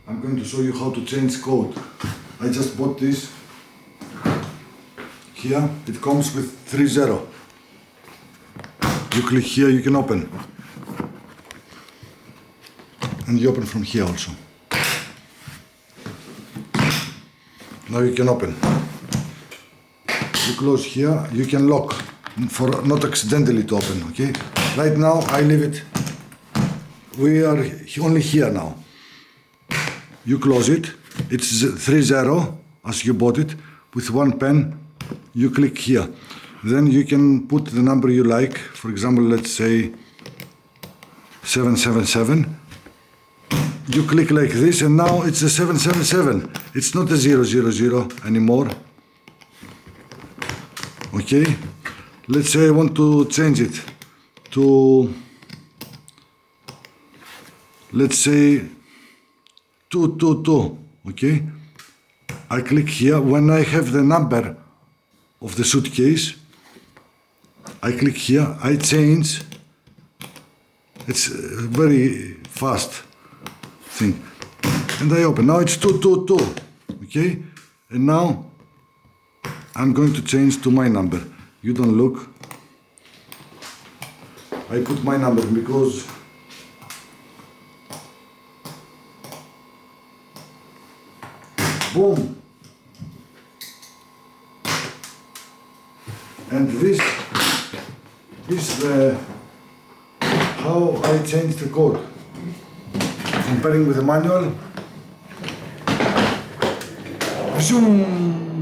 I'm going to show you how to change code. I just bought this. Here it comes with 30. You click here, you can open. And you open from here also. Now you can open. You close here, you can lock for not accidentally to open, okay? Right now I leave it. We are only here now. You close it. It's 30 as you bought it with one pen. You click here. Then you can put the number you like. For example, let's say 777. You click like this and now it's a 777. It's not a 000 anymore. Okay? Let's say I want to change it to, let's say 222. Okay? I click here. When I have the number of the suitcase, I click here, I change. It's a very fast thing. And I open. Now it's 222. Okay? And now I'm going to change to my number. You don't look. I put my number because boom. And this is the how I change the code. Comparing with the manual. Zoom.